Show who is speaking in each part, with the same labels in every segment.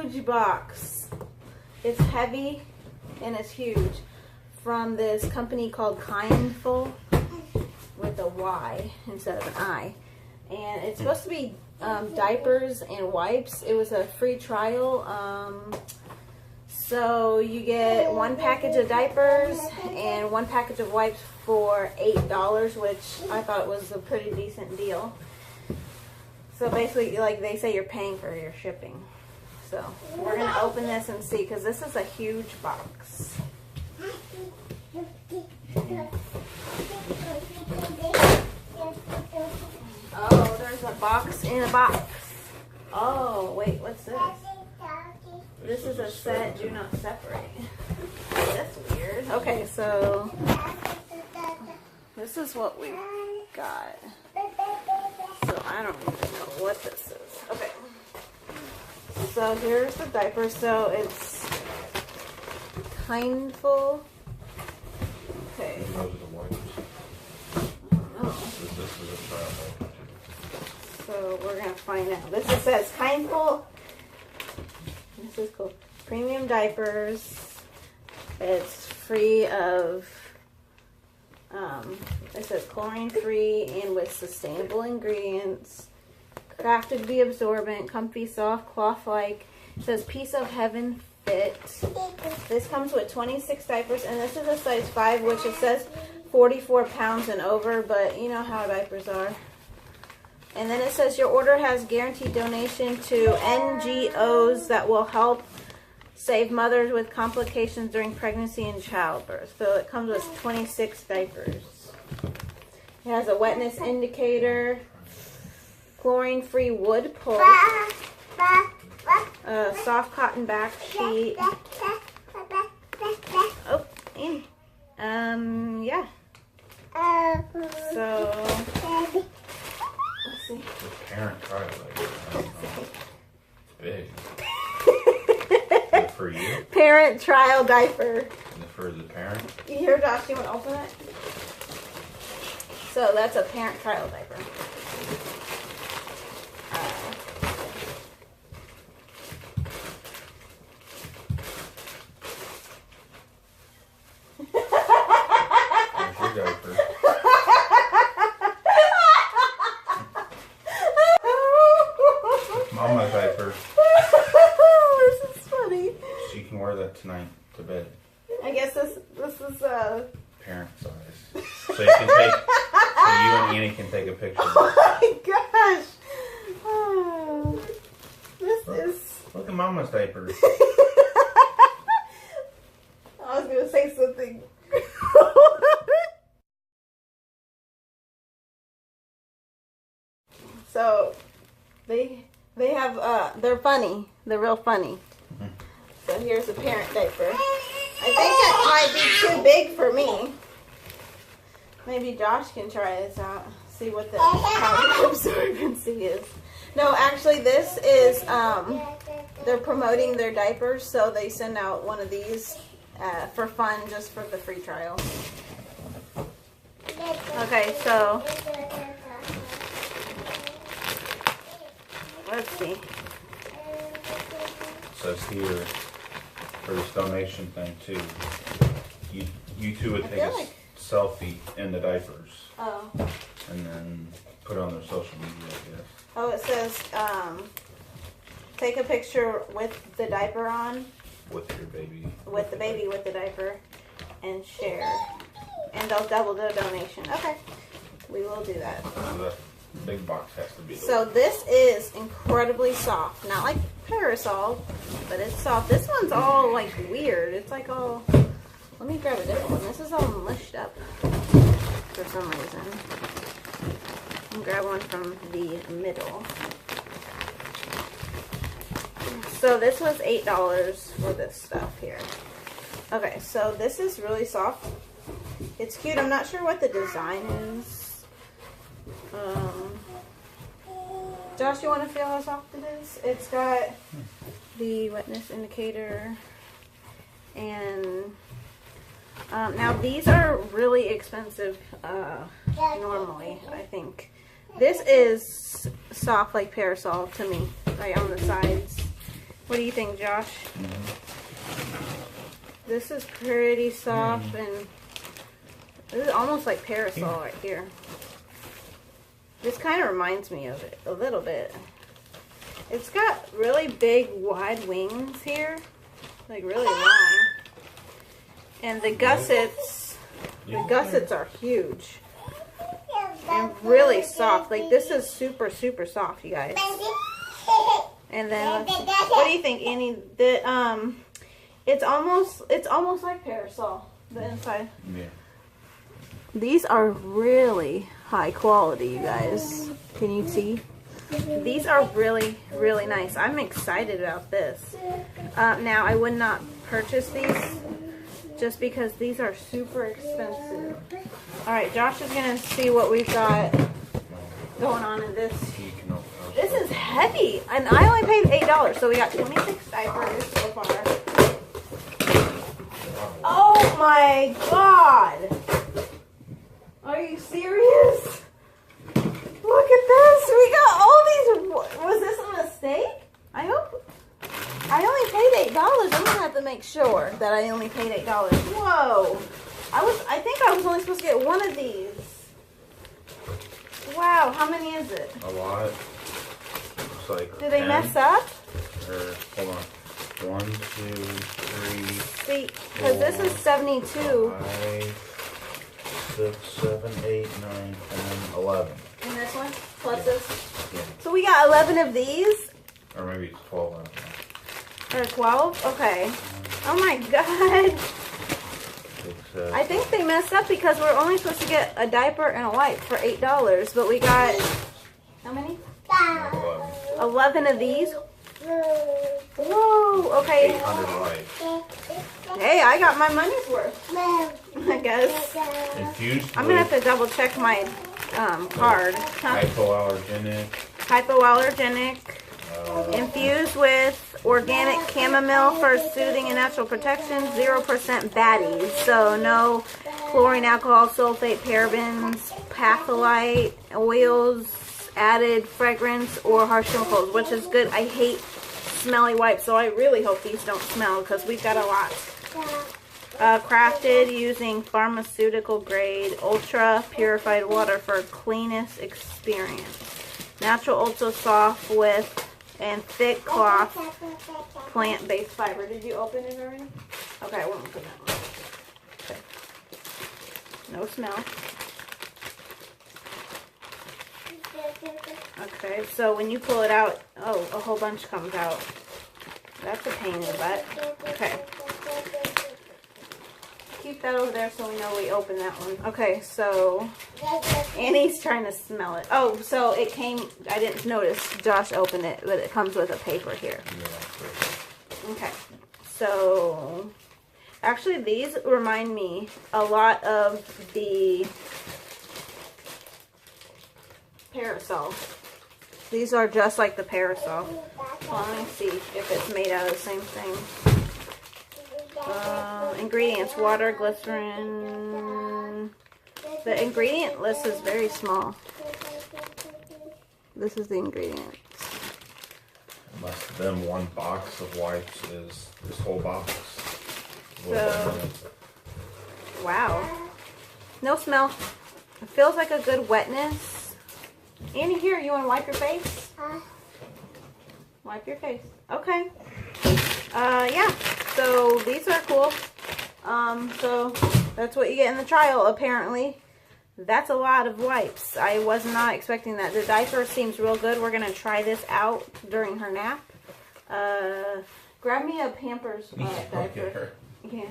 Speaker 1: huge box. It's heavy and it's huge. From this company called Kyndful, with a Y instead of an I. And it's supposed to be diapers and wipes. It was a free trial. So you get 1 package of diapers and 1 package of wipes for $8, which I thought was a pretty decent deal. So basically, like they say, you're paying for your shipping. So we're going to open this and see, because this is a huge box. Oh, there's a box in a box. Oh, wait, what's this? This is a set, do not separate. That's weird. Okay, so this is what we got. So I don't even know what this is. Okay. So here's the diaper. So it's Kyndful. Okay. So we're gonna find out. This says Kyndful. This is cool. Premium diapers. It's free of. It says chlorine free and with sustainable ingredients. Crafted to be absorbent, comfy, soft, cloth-like. It says piece of heaven fit. This comes with 26 diapers, and this is a size 5, which it says 44 pounds and over, but you know how diapers are. And then it says your order has guaranteed donation to NGOs that will help save mothers with complications during pregnancy and childbirth. So it comes with 26 diapers. It has a wetness indicator, chlorine-free wood pulp, soft cotton back sheet. Oh, and yeah. So let's see.
Speaker 2: The parent trial, it's big. Is it for you?
Speaker 1: Parent trial diaper.
Speaker 2: Is it for the parent?
Speaker 1: You hear, Josh? You want to open it? So that's a parent trial diaper.
Speaker 2: There's your diaper. Mama's diaper.
Speaker 1: This is funny.
Speaker 2: She can wear that tonight to bed.
Speaker 1: I guess this is
Speaker 2: Parent size. So you can take. So you and Annie can take a picture.
Speaker 1: Oh my gosh! Oh, this is.
Speaker 2: Look at Mama's diaper.
Speaker 1: I was gonna say something. So they have they're funny. They're real funny.
Speaker 2: Mm-hmm.
Speaker 1: So here's a parent diaper. I think it might be too big for me. Maybe Josh can try this out. See what the absorbency is. No, actually this is they're promoting their diapers, so they send out one of these for fun, just for the free trial. Okay, so let's see.
Speaker 2: It says here for this donation thing too. You two would take a selfie in the diapers.
Speaker 1: Oh.
Speaker 2: And then put it on their social media, I guess.
Speaker 1: Oh, it says take a picture with the diaper on.
Speaker 2: With your baby.
Speaker 1: With the baby with the diaper, and share. And they'll double the donation. Okay, we will do that.
Speaker 2: The big box has to be.
Speaker 1: So this is incredibly soft. Not like Parasol, but it's soft. This one's all like weird. It's like all. Let me grab a different one. This is all mushed up for some reason. I'll grab one from the middle. So this was $8 for this stuff here. Okay, so this is really soft. It's cute. I'm not sure what the design is. Josh, you want to feel how soft it is? It's got the wetness indicator. And now these are really expensive normally, I think. This is soft like Parasol to me, right on the sides. What do you think, Josh? This is pretty soft, and this is almost like parasol right here. This kind of reminds me of it a little bit. It's got really big, wide wings here, like really long. And the gussets are huge and really soft. Like this is super, super soft, you guys. And then what do you think, Annie? It's almost like parasol, the inside.
Speaker 2: Yeah.
Speaker 1: These are really high quality, you guys. Can you see? These are really, really nice. I'm excited about this. Now, I would not purchase these just because these are super expensive. Alright, Josh is going to see what we've got going on in this. This is heavy, and I only paid $8, so we got 26 diapers so far. Oh my god! Are you serious? Look at this! We got all these. Was this a mistake? I hope. I only paid $8. I'm gonna have to make sure that I only paid $8. Whoa! I think I was only supposed to get one of these. Wow, how many is it?
Speaker 2: A lot. Looks like.
Speaker 1: Did they mess up?
Speaker 2: Hold on. 1, 2, 3.
Speaker 1: See, because this is 72.
Speaker 2: 5, 6, 7, 8, 9, 10, 11.
Speaker 1: And this one? Plus this?
Speaker 2: Yeah.
Speaker 1: So we got 11 of these?
Speaker 2: Or maybe it's 12.
Speaker 1: Or 12? Okay. Oh my god.
Speaker 2: 6, 7.
Speaker 1: I think they messed up because we're only supposed to get a diaper and a wipe for $8. But we got, how many? 11 of these. Whoa, okay.
Speaker 2: 800 wipes.
Speaker 1: Hey, I got my money's worth, I guess.
Speaker 2: Infused
Speaker 1: I'm going to have to double check my card.
Speaker 2: Hypoallergenic.
Speaker 1: Hypoallergenic. Infused with organic chamomile for soothing and natural protection. 0% baddies. So no chlorine, alcohol, sulfate, parabens, patholite, oils, added fragrance, or harsh chemicals, which is good. I hate smelly wipes, so I really hope these don't smell because we've got a lot. Crafted using pharmaceutical grade ultra purified water for cleanest experience. Natural, ultra soft with and thick cloth, plant-based fiber. Did you open it already? Okay, I won't open that one. Okay. No smell. Okay, so when you pull it out, oh, a whole bunch comes out. That's a pain in the butt. Okay. Keep that over there so we know we opened that one. Okay, so Annie's trying to smell it. Oh, so it came, I didn't notice Josh opened it, but it comes with a paper here. Okay, so actually these remind me a lot of the parasol. These are just like the parasol. Well, let me see if it's made out of the same thing. Ingredients: water, glycerin. The ingredient list is very small. This is the ingredients.
Speaker 2: Must have been one box of wipes is this whole box.
Speaker 1: So, wow. No smell. It feels like a good wetness. Annie, here, you want to wipe your face? Wipe your face. Okay. Yeah. So these are cool. So that's what you get in the trial, apparently. That's a lot of wipes. I was not expecting that. The diaper seems real good. We're going to try this out during her nap. Grab me a Pampers diaper. Yeah.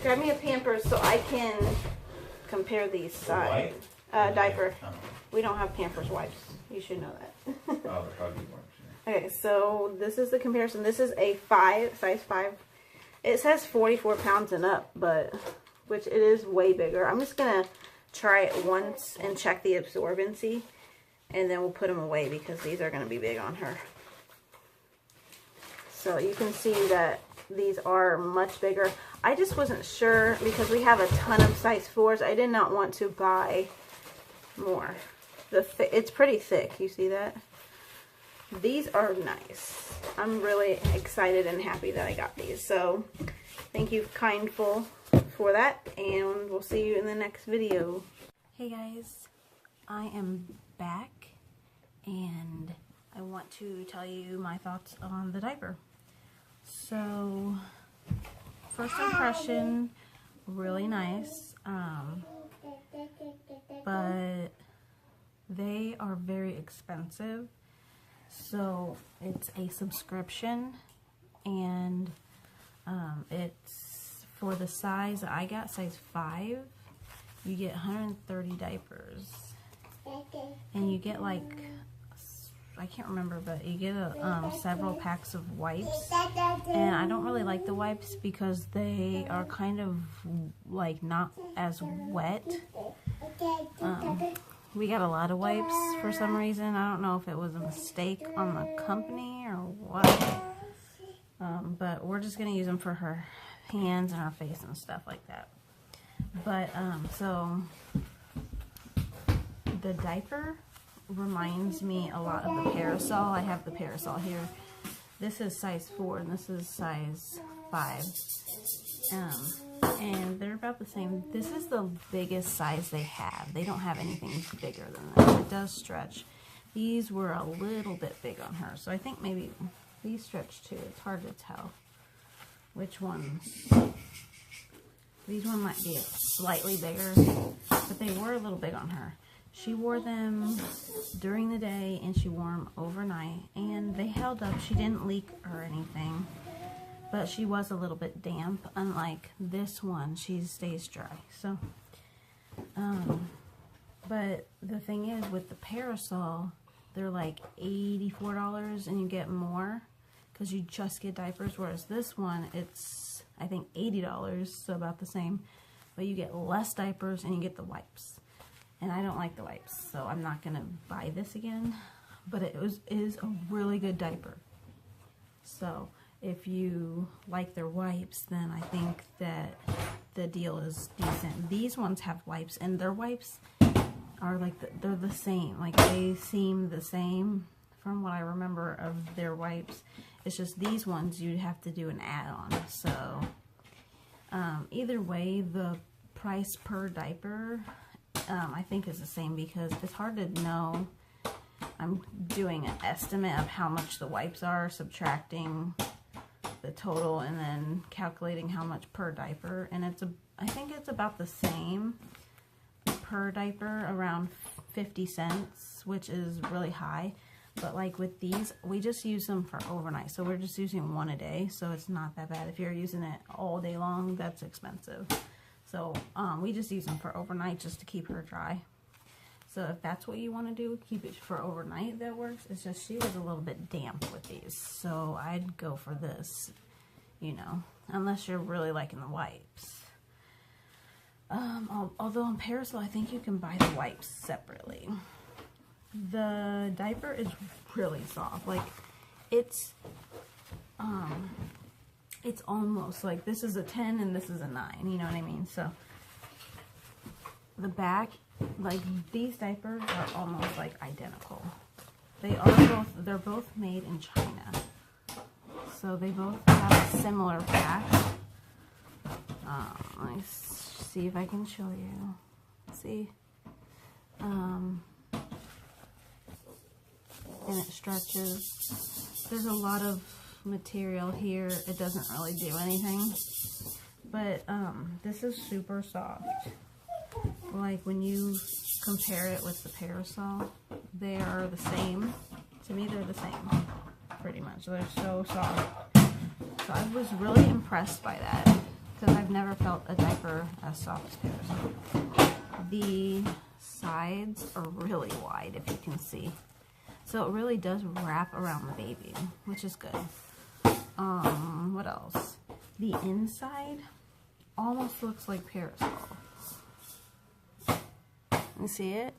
Speaker 1: Grab me a Pampers so I can compare these size. Diaper. We don't have Pampers wipes. You should know that. Okay, so this is the comparison. This is a size 5. It says 44 pounds and up, but which it is way bigger. I'm just gonna try it once and check the absorbency, and then we'll put them away because these are gonna be big on her. So you can see that these are much bigger. I just wasn't sure because we have a ton of size 4s. I did not want to buy more. It's pretty thick. You see that? these are nice. I'm really excited and happy that I got these. So thank you, Kyndful, for that, and we'll see you in the next video. Hey guys, I am back, and I want to tell you my thoughts on the diaper. So, first impression, really nice, but they are very expensive. So it's a subscription, and it's for the size I got, size 5. You get 130 diapers, and you get like, I can't remember, but you get several packs of wipes. And I don't really like the wipes because they are kind of like not as wet. We got a lot of wipes for some reason. I don't know if it was a mistake on the company or what. But we're just going to use them for her hands and her face and stuff like that. But, so, the diaper reminds me a lot of the parasol. I have the parasol here. This is size 4 and this is size 5. And they're about the same. This is the biggest size they have. They don't have anything bigger than this. It does stretch. These were a little bit big on her, so I think maybe these stretch too. It's hard to tell which ones. These one might be slightly bigger, but they were a little big on her. She wore them during the day and she wore them overnight, and they held up. She didn't leak or anything, but she was a little bit damp. Unlike this one, she stays dry. So, but the thing is, with the parasol, they're like $84 and you get more because you just get diapers, whereas this one, it's, I think, $80, so about the same, but you get less diapers and you get the wipes. And I don't like the wipes, so I'm not gonna buy this again, but it is a really good diaper. So if you like their wipes, then I think that the deal is decent. These ones have wipes, and their wipes are like, they're the same. Like, they seem the same from what I remember of their wipes. It's just these ones you'd have to do an add-on. So either way, the price per diaper I think is the same, because it's hard to know. I'm doing an estimate of how much the wipes are, subtracting the total, and then calculating how much per diaper, and I think it's about the same per diaper, around 50 cents, which is really high. But like with these, we just use them for overnight, so we're just using one a day, so it's not that bad. If you're using it all day long, that's expensive. So we just use them for overnight just to keep her dry. So if that's what you want to do, keep it for overnight, that works. It's just she was a little bit damp with these, so I'd go for this, you know, unless you're really liking the wipes. Although on Parasol, I think you can buy the wipes separately. The diaper is really soft. Like, it's almost like this is a 10 and this is a 9, you know what I mean? So the back, like, these diapers are almost like identical. They're both made in China, so they both have a similar back. Let me see if I can show you. See, and it stretches. There's a lot of material here. It doesn't really do anything, but this is super soft. Like, when you compare it with the Parasol, they are the same. To me, they're the same, pretty much. They're so soft. So I was really impressed by that, because I've never felt a diaper as soft as Parasol. The sides are really wide, if you can see. So it really does wrap around the baby, which is good. What else? The inside almost looks like Parasol. You see it?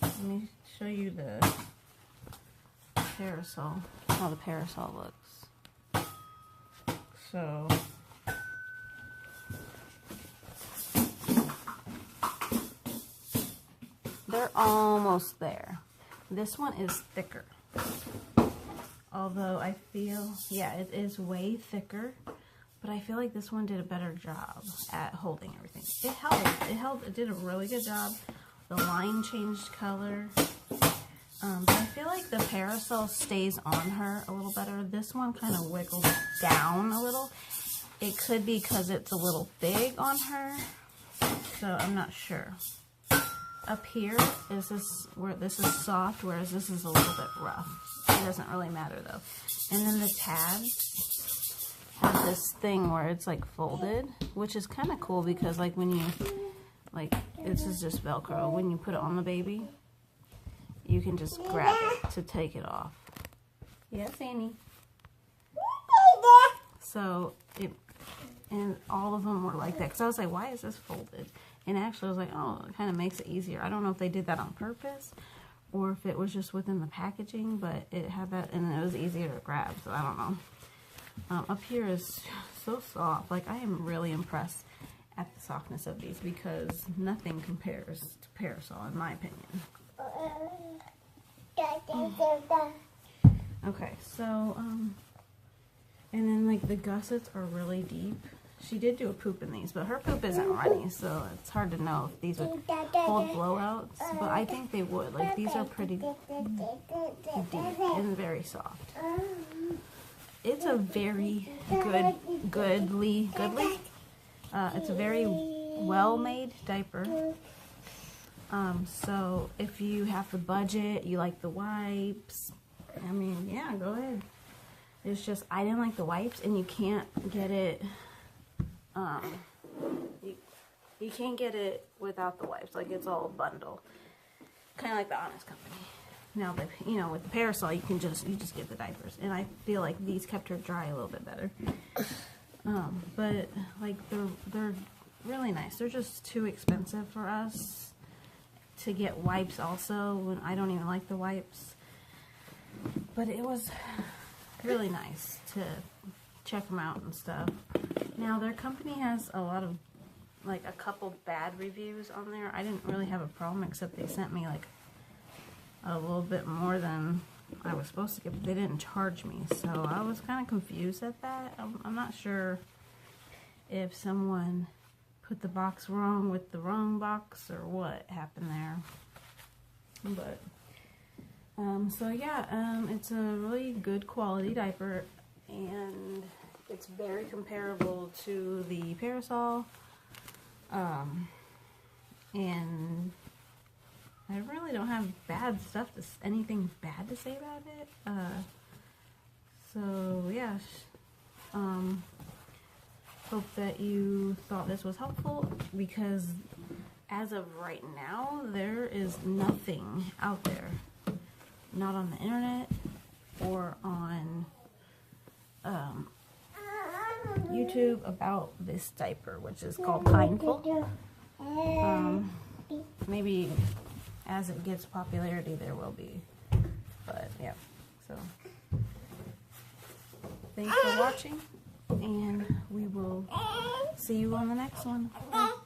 Speaker 1: Let me show you the Parasol, how the Parasol looks. So, they're almost there. This one is thicker. Although I feel, yeah, it is way thicker, but I feel like this one did a better job at holding everything. It held, it did a really good job. The line changed color. But I feel like the parasol stays on her a little better. This one kind of wiggles down a little. It could be because it's a little big on her, so I'm not sure. Up here is this where this is soft, whereas this is a little bit rough. It doesn't really matter though. And then the tabs have this thing where it's like folded, which is kind of cool because like when you, like this is just Velcro. When you put it on the baby, you can just grab it to take it off. Yes, Annie. So it, and all of them were like that. Because I was like, why is this folded? And actually I was like, oh, it kind of makes it easier. I don't know if they did that on purpose or if it was just within the packaging, but it had that and it was easier to grab. So I don't know. Up here is so soft. Like I am really impressed at the softness of these because nothing compares to Parasol in my opinion. Okay, so, and then like the gussets are really deep. She did do a poop in these, but her poop isn't runny, so it's hard to know if these would hold blowouts, but I think they would. Like these are pretty deep and very soft. It's a very goodly. It's a very well-made diaper. So if you have the budget, you like the wipes, I mean, yeah, go ahead. It's just, I didn't like the wipes, and you can't get it, you can't get it without the wipes. Like, it's all a bundle. Kind of like the Honest Company. Now, you know, with the Parasol, you just get the diapers. And I feel like these kept her dry a little bit better. But, like, they're really nice. They're just too expensive for us to get wipes also, when I don't even like the wipes. But it was really nice to check them out and stuff. Now their company has a lot of, like a couple bad reviews on there. I didn't really have a problem except they sent me like a little bit more than I was supposed to get, but they didn't charge me. So I was kind of confused at that. I'm not sure if someone put the box wrong with the wrong box or what happened there, but so yeah, it's a really good quality diaper and it's very comparable to the Parasol, and I really don't have bad stuff, anything bad to say about it. So yeah, hope that you thought this was helpful, because as of right now, there is nothing out there, not on the internet or on YouTube, about this diaper, which is called Kyndful. Maybe as it gets popularity, there will be, but yeah, so thanks for watching, and we will see you on the next one. Bye.